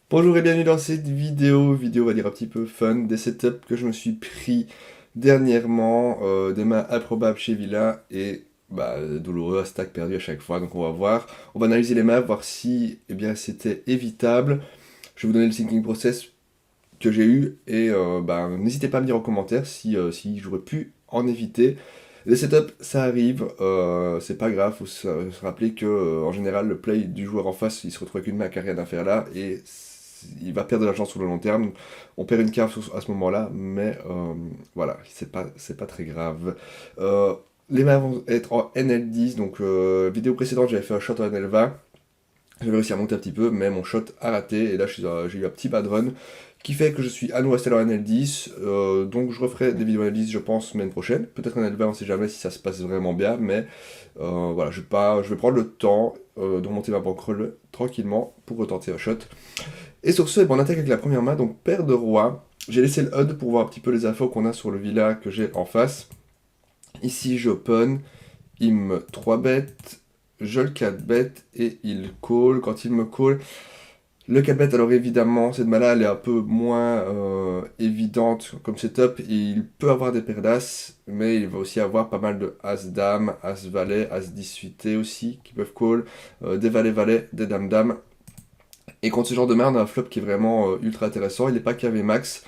Bonjour et bienvenue dans cette vidéo on va dire un petit peu fun, des setups que je me suis pris dernièrement, des mains improbables chez Villa et douloureux, à stack perdu à chaque fois, donc on va voir, on va analyser les maps, voir si c'était évitable, je vais vous donner le thinking process que j'ai eu et n'hésitez pas à me dire en commentaire si j'aurais pu en éviter. Les setups, ça arrive, c'est pas grave, faut se rappeler que en général le play du joueur en face, il se retrouve avec une main qui a rien à faire là et il va perdre de l'argent sur le long terme. On perd une carte à ce moment-là, mais voilà, c'est pas très grave. Euh, les mains vont être en NL10, donc vidéo précédente j'avais fait un shot en NL20. J'avais réussi à monter un petit peu, mais mon shot a raté, et là j'ai eu un petit bad run, qui fait que je suis à nouveau resté dans NL10, donc je referai des vidéos NL10 je pense semaine prochaine, peut-être NL20 on sait jamais si ça se passe vraiment bien, mais voilà, je vais prendre le temps de remonter ma bankroll tranquillement pour retenter un shot. Et sur ce, on attaque avec la première main, donc paire de roi. J'ai laissé le HUD pour voir un petit peu les infos qu'on a sur le villa que j'ai en face. Ici j'open, il me 3 bêtes, je le 4 bêtes et il call. Quand il me call, le 4 bêtes, alors évidemment, cette main-là, elle est un peu moins évidente comme setup. Il peut avoir des paires d'as, mais il va aussi avoir pas mal de as-dame, as-valet, as-10 suité aussi qui peuvent call, des valets-valets, des dames-dames. Et contre ce genre de main, on a un flop qui est vraiment ultra intéressant. Il n'est pas KV max.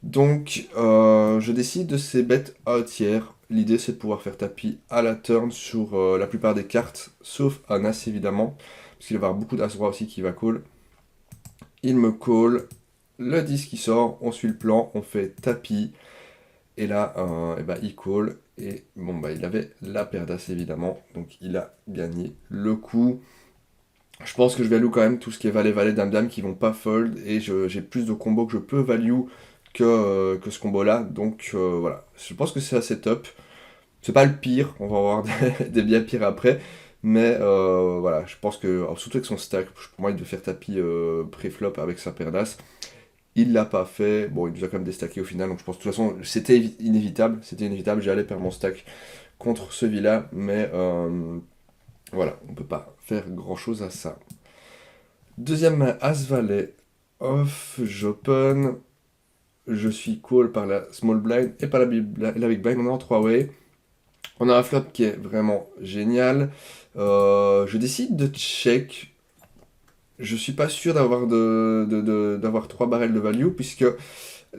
Donc, je décide de ces bêtes à un tiers. L'idée, c'est de pouvoir faire tapis à la turn sur la plupart des cartes, sauf un as évidemment, parce qu'il va y avoir beaucoup d'as roi aussi qui va call. Il me call, le 10 qui sort, on suit le plan, on fait tapis, et là, il call, et il avait la paire d'as évidemment, donc il a gagné le coup. Je pense que je value quand même tout ce qui est valet-valet, dame-dame qui vont pas fold, et j'ai plus de combos que je peux value que ce combo-là, donc voilà. Je pense que c'est assez top. C'est pas le pire, on va avoir des bien pires après, mais voilà, je pense que, alors, surtout avec son stack, pour moi il devait faire tapis pré-flop avec sa paire d'as. Il l'a pas fait, bon il nous a quand même déstacké au final, donc je pense que de toute façon c'était inévitable, j'allais perdre mon stack contre celui-là, mais voilà, on peut pas faire grand chose à ça. Deuxième main, As-Valet, off, j'open, je suis call par la small blind et par la big blind, on est en 3-way. On a un flop qui est vraiment génial. Je décide de check. Je suis pas sûr d'avoir 3 barrels de value puisque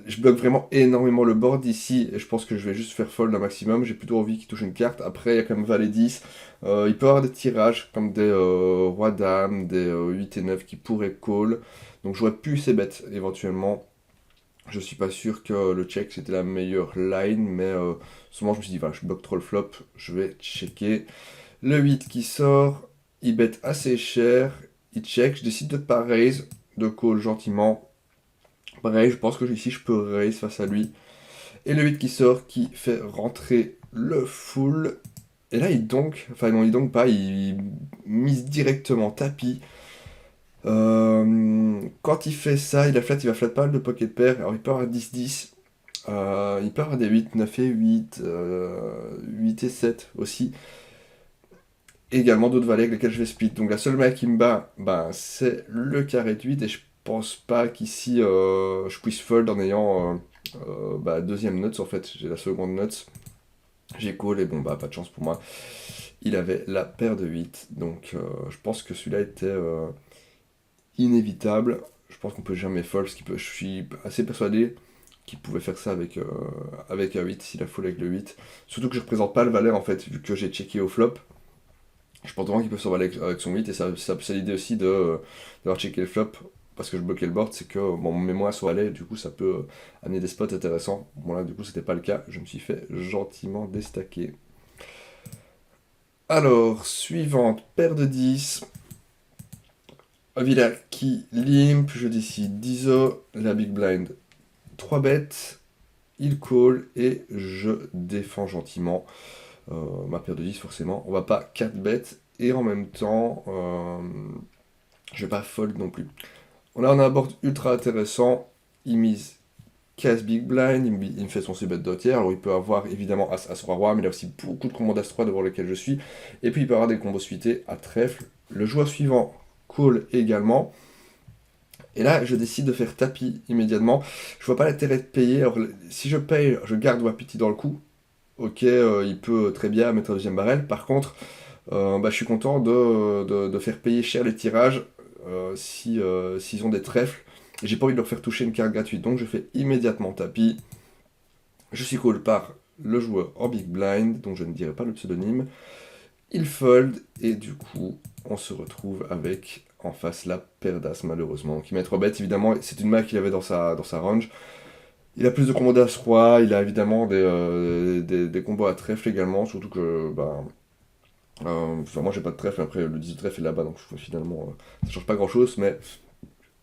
je bloque vraiment énormément le board ici et je pense que je vais juste faire fold un maximum. J'ai plutôt envie qu'il touche une carte. Après, il y a quand même valet 10. Il peut y avoir des tirages comme des rois dames, des 8 et 9 qui pourraient call. Donc j'aurais pu ces bêtes éventuellement. Je suis pas sûr que le check c'était la meilleure line, mais souvent je me suis dit, voilà, je bloque trop le flop, je vais checker. Le 8 qui sort, il bet assez cher, il check, je décide de pas raise, de call gentiment. Pareil, je pense que ici je peux raise face à lui. Et le 8 qui sort, qui fait rentrer le full. Et là il donk, enfin non il donk pas, il mise directement tapis. Quand il fait ça, il va flat pas mal de pocket pair. Alors il peut avoir 10-10, il peut avoir des 8, 9 et 8, 8 et 7 aussi. Et également d'autres valets avec lesquels je vais split. Donc la seule main qui me bat, c'est le carré de 8. Et je pense pas qu'ici je puisse fold en ayant deuxième nuts en fait. J'ai la seconde nuts. J'ai call et pas de chance pour moi. Il avait la paire de 8. Donc je pense que celui-là était inévitable. Je pense qu'on peut jamais fold. Je suis assez persuadé qu'il pouvait faire ça avec un 8 s'il a fold avec le 8. Surtout que je représente pas le valet en fait, vu que j'ai checké au flop. Je pense vraiment qu'il peut s'emballer avec son 8 et c'est l'idée aussi d'avoir checké le flop parce que je bloquais le board, c'est que mon mémoire soit allé, du coup ça peut amener des spots intéressants. Bon là du coup c'était pas le cas, je me suis fait gentiment déstacker. Alors, suivante, paire de 10. Villa qui limp, je décide d'ISO, la big blind 3 bêtes, il call et je défends gentiment. Ma paire de 10 forcément, on va pas 4 bêtes et en même temps je vais pas fold non plus. Là on a un board ultra intéressant, il mise casse big blind, il me fait son c-bet d'entière, alors il peut avoir évidemment as roi roi, mais il a aussi beaucoup de combos d'as 3 devant lesquels je suis, et puis il peut avoir des combos suités à trèfle. Le joueur suivant call également, Et là, je décide de faire tapis immédiatement. Je vois pas l'intérêt de payer. Alors, si je paye, je garde Wapiti dans le coup. Ok, il peut très bien mettre un deuxième barrel. Par contre, bah, je suis content de faire payer cher les tirages si, s'ils ont des trèfles. Et j'ai pas envie de leur faire toucher une carte gratuite. Donc je fais immédiatement tapis. Je suis call par le joueur en big blind, dont je ne dirai pas le pseudonyme. Il fold, et du coup, on se retrouve avec en face la paire d'as, malheureusement. Qui met 3 bêtes, évidemment, c'est une main qu'il avait dans sa range. Il a plus de combos d'as-roi, il a évidemment des combos à trèfle également, surtout que, bah, enfin, moi j'ai pas de trèfle, après le 10 de trèfle est là-bas, donc finalement ça change pas grand-chose, mais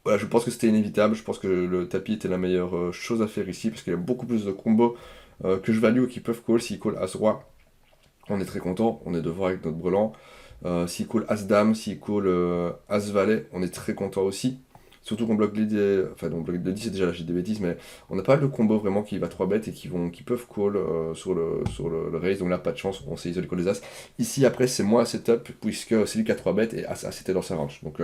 voilà, je pense que c'était inévitable, je pense que le tapis était la meilleure chose à faire ici, parce qu'il y a beaucoup plus de combos que je value qui peuvent call. S'il call as-roi, on est très content, on est devant avec notre brelan. S'il call as-dame, s'il call as-valet, on est très content aussi. Surtout qu'on bloque les... Enfin, on bloque le 10, c'est déjà lâché des bêtises, mais on n'a pas le combo vraiment qui va 3 bêtes et qui peuvent call sur le raise, donc là, pas de chance, on s'est isolé call des as. Ici, après, c'est moi setup, puisque c'est lui qui a 3 bêtes et as c'était dans sa range. Donc,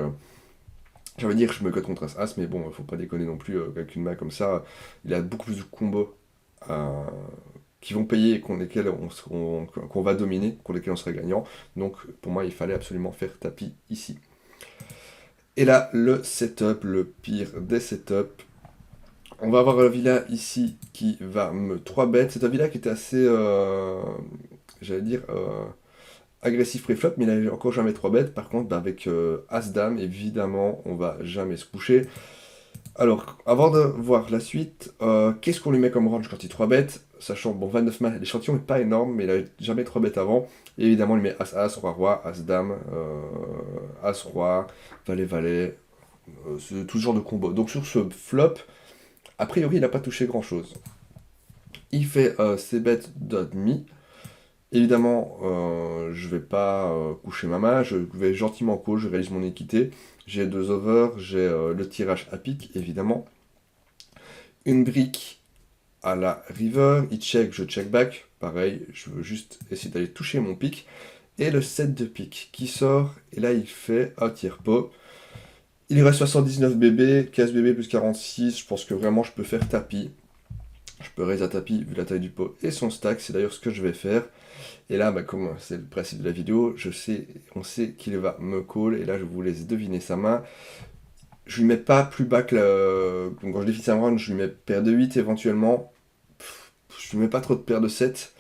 j'allais dire, je me cote contre as, mais bon, faut pas déconner non plus avec une main comme ça. Il a beaucoup plus de combos euh, qui vont payer et contre lesquels qu'on va dominer, contre lesquels on serait gagnant. Donc, pour moi, il fallait absolument faire tapis ici. Et là, le setup, le pire des setups. On va avoir la villa ici qui va me 3 bêtes. C'est un villa qui était assez, j'allais dire, agressif pré-flop, mais il a encore jamais 3 bêtes. Par contre, bah, avec As-Dame, évidemment, on va jamais se coucher. Alors, avant de voir la suite, qu'est-ce qu'on lui met comme range quand il 3 bêtes? Sachant, bon, 29 mains, l'échantillon n'est pas énorme, mais il a jamais 3 bêtes avant. Et évidemment, on lui met As-As, Roi-Roi, As-Dame, As-Roi, Valet-Valet, c'est tout ce genre de combo. Donc sur ce flop, a priori, il n'a pas touché grand-chose. Il fait ses bêtes de demi. Évidemment, je vais pas coucher ma main, je vais gentiment call, je réalise mon équité. J'ai 2 over, j'ai le tirage à pique, évidemment. Une brique à la river, il check, je check back. Pareil, je veux juste essayer d'aller toucher mon pic. Et le 7 de pique qui sort, et là il fait un tiers pot. Il reste 79 bébés, 15 bébés plus 46, je pense que vraiment je peux faire tapis. Je peux raise à tapis vu la taille du pot et son stack, c'est d'ailleurs ce que je vais faire. Et là, bah, comme c'est le principe de la vidéo, on sait qu'il va me call, et là je vous laisse deviner sa main. Je lui mets pas plus bas que donc, quand je défie sa main, je lui mets paire de 8 éventuellement. Je lui mets pas trop de paire de 7.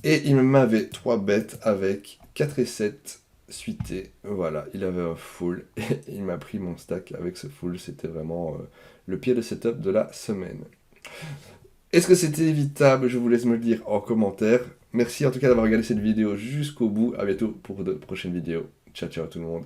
Et il m'avait 3 bêtes avec 4 et 7 suités. Voilà, il avait un full et il m'a pris mon stack avec ce full. C'était vraiment le pire de setup de la semaine. Est-ce que c'était évitable? Je vous laisse me le dire en commentaire. Merci en tout cas d'avoir regardé cette vidéo jusqu'au bout. À bientôt pour de prochaines vidéos. Ciao ciao tout le monde.